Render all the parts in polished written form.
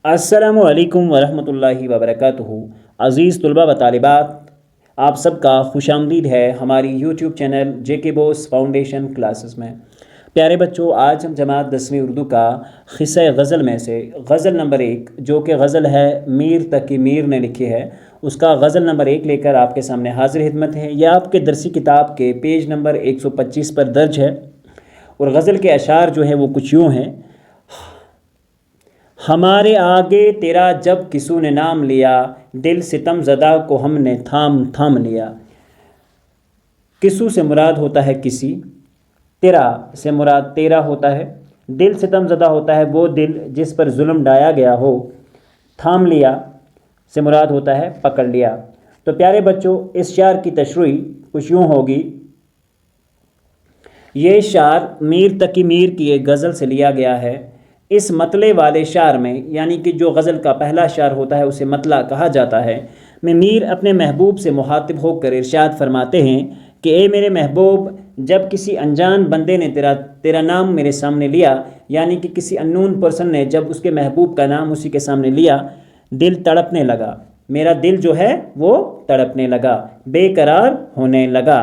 अस्सलामुअलैकुम वरहमतुल्लाहि वबरकातुहू। अज़ीज़ तलबा व तालिबात, आप सबका खुशामदीद है हमारी यूट्यूब चैनल जेके बोस फाउंडेशन क्लासेस में। प्यारे बच्चों, आज हम जमात 10वीं उर्दू का क़िस्सा गज़ल में से गज़ल नंबर 1, जो कि गज़ल है मीर तकी मीर ने लिखी है, उसका गज़ल नंबर 1 लेकर आपके सामने हाजिर खिदमत है। यह आपके दरसी किताब के पेज नंबर 125 पर दर्ज है और गज़ल के अशार जो है वो कुछ यूँ हैं। हमारे आगे तेरा जब किसू ने नाम लिया, दिल सितम ज़दा को हमने थाम थाम लिया। किसू से मुराद होता है किसी, तेरा से मुराद तेरा होता है, दिल सितम ज़दा होता है वो दिल जिस पर जुल्म ढाया गया हो, थाम लिया से मुराद होता है पकड़ लिया। तो प्यारे बच्चों, इस शार की तशरीह कुछ यूँ होगी। ये शार मीर तकी मीर की एक गज़ल से लिया गया है। इस मतले वाले शार में, यानी कि जो गज़ल का पहला शार होता है उसे मतला कहा जाता है, में मीर अपने महबूब से मुखातिब होकर इरशाद फरमाते हैं कि ए मेरे महबूब, जब किसी अनजान बंदे ने तेरा नाम मेरे सामने लिया, यानी कि किसी अननोन पर्सन ने जब उसके महबूब का नाम उसी के सामने लिया, दिल तड़पने लगा, मेरा दिल जो है वो तड़पने लगा, बेकरार होने लगा,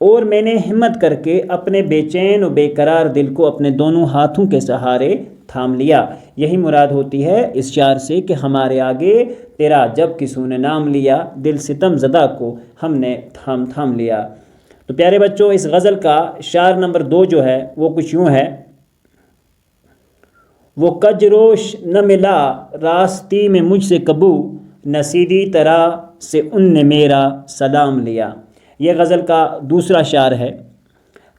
और मैंने हिम्मत करके अपने बेचैन और बेकरार दिल को अपने दोनों हाथों के सहारे थाम लिया। यही मुराद होती है इस शार से कि हमारे आगे तेरा जब किसी ने नाम लिया, दिल सितम ज़दा को हमने थाम थाम लिया। तो प्यारे बच्चों, इस गज़ल का शार नंबर 2 जो है वो कुछ यूँ है। वो कजरोश न मिला रास्ती में मुझसे कबू, न सीधी तरह से उनने मेरा सलाम लिया। यह गज़ल का दूसरा शार है।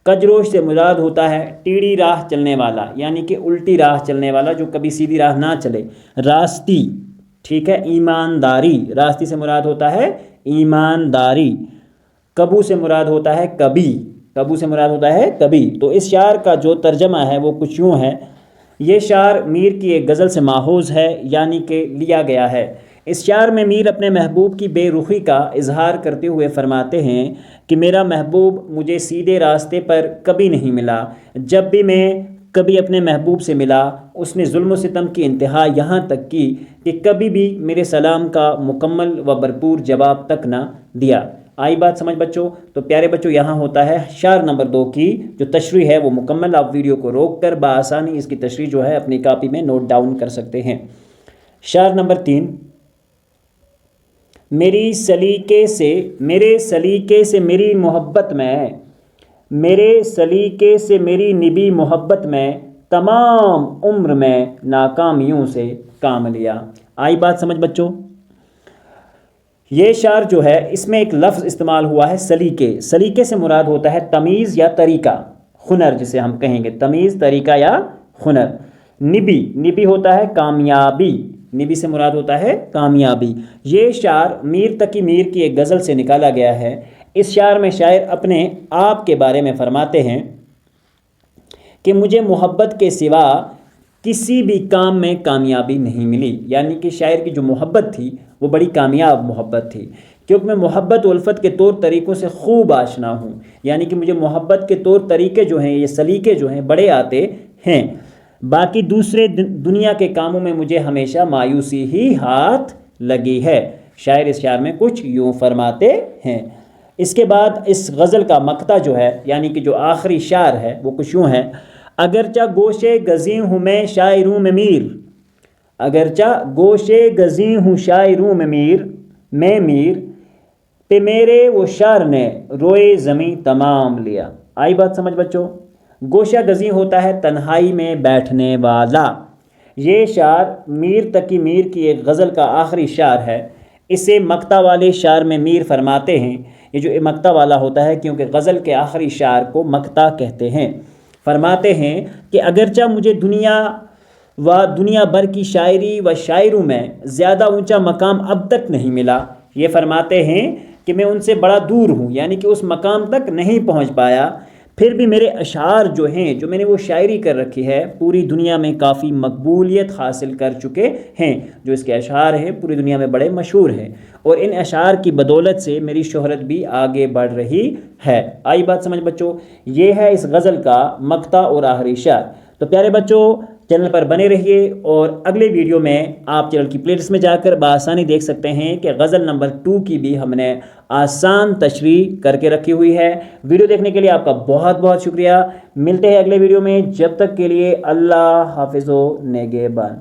कजरोश से मुराद होता है टीढ़ी राह चलने वाला, यानी कि उल्टी राह चलने वाला, जो कभी सीधी राह ना चले। रास्ती, ठीक है, ईमानदारी, रास्ती से मुराद होता है ईमानदारी। कबू से मुराद होता है कभी, कबू से मुराद होता है कभी। तो इस शार का जो तर्जमा है वो कुछ यूँ है। ये शार मीर की एक गज़ल से माहूज़ है, यानी कि लिया गया है। इस शार में मीर अपने महबूब की बेरुखी का इजहार करते हुए फरमाते हैं कि मेरा महबूब मुझे सीधे रास्ते पर कभी नहीं मिला। जब भी मैं कभी अपने महबूब से मिला, उसने जुल्म सितम की इंतहा यहाँ तक की कि कभी भी मेरे सलाम का मुकम्मल व भरपूर जवाब तक ना दिया। आई बात समझ बच्चों? तो प्यारे बच्चों, यहाँ होता है शार नंबर 2 की जो तशरीह है वो मुकम्मल। आप वीडियो को रोक कर बआसानी इसकी तशरीह जो है अपनी कापी में नोट डाउन कर सकते हैं। शार नंबर 3। मेरे सलीके से मेरी मोहब्बत में, मेरे सलीके से मेरी निभी मोहब्बत में, तमाम उम्र में नाकामियों से काम लिया। आई बात समझ बच्चों? ये शार जो है इसमें एक लफ्ज़ इस्तेमाल हुआ है सलीके। सलीके से मुराद होता है तमीज़ या तरीका, हुनर जिसे हम कहेंगे, तमीज़, तरीका या हुनर। निबी, निबी होता है कामयाबी, निबी से मुराद होता है कामयाबी। ये शार मीर तकी मीर की एक गज़ल से निकाला गया है। इस शार में शायर अपने आप के बारे में फरमाते हैं कि मुझे मोहब्बत के सिवा किसी भी काम में कामयाबी नहीं मिली। यानी कि शायर की जो मोहब्बत थी वो बड़ी कामयाब मोहब्बत थी, क्योंकि मैं मोहब्बत उल्फत के तौर तरीक़ों से खूब आशना हूँ। यानी कि मुझे मोहब्बत के तौर तरीक़े जो हैं, ये सलीके जो हैं, बड़े आते हैं। बाकी दूसरे दुनिया के कामों में मुझे हमेशा मायूसी ही हाथ लगी है। शायर इस शार में कुछ यूँ फरमाते हैं। इसके बाद इस गज़ल का मक्ता जो है, यानी कि जो आखिरी शार है वो कुछ यूँ है। अगरचा गोशे गज़ी हूँ मैं शायरों में मीर, अगरचा गोशे गज़ी हूँ शायरों में मीर, मैं मीर पे मेरे वो शार ने रोए ज़मीं तमाम लिया। आई बात समझ बच्चों? गोशा गज़ी होता है तन्हाई में बैठने वाला। ये शार मीर तकी मीर की एक गज़ल का आखिरी शार है। इसे मक्ता वाले शार में मीर फरमाते हैं। ये जो मक्ता वाला होता है, क्योंकि गज़ल के आखिरी शार को मक्ता कहते हैं। फरमाते हैं कि अगरचा मुझे दुनिया भर की शायरी व शायरों में ज़्यादा ऊंचा मकाम अब तक नहीं मिला। ये फरमाते हैं कि मैं उनसे बड़ा दूर हूँ, यानी कि उस मकाम तक नहीं पहुँच पाया, फिर भी मेरे अशार जो हैं, जो मैंने वो शायरी कर रखी है, पूरी दुनिया में काफ़ी मकबूलियत हासिल कर चुके हैं। जो इसके अशार हैं पूरी दुनिया में बड़े मशहूर हैं, और इन अशार की बदौलत से मेरी शोहरत भी आगे बढ़ रही है। आई बात समझ बच्चों? ये है इस गज़ल का मक्ता और आखिरी शार। तो प्यारे बच्चों, چینل پر بنے رہیے اور اگلے ویڈیو میں آپ چینل کی پلے لسٹ میں جا کر بآسانی دیکھ سکتے ہیں کہ غزل نمبر 2 کی بھی ہم نے آسان تشریح کر کے رکھی ہوئی ہے۔ ویڈیو دیکھنے کے لیے آپ کا بہت بہت شکریہ۔ ملتے ہیں اگلے ویڈیو میں، جب تک کے لیے اللہ حافظ و نگہبان۔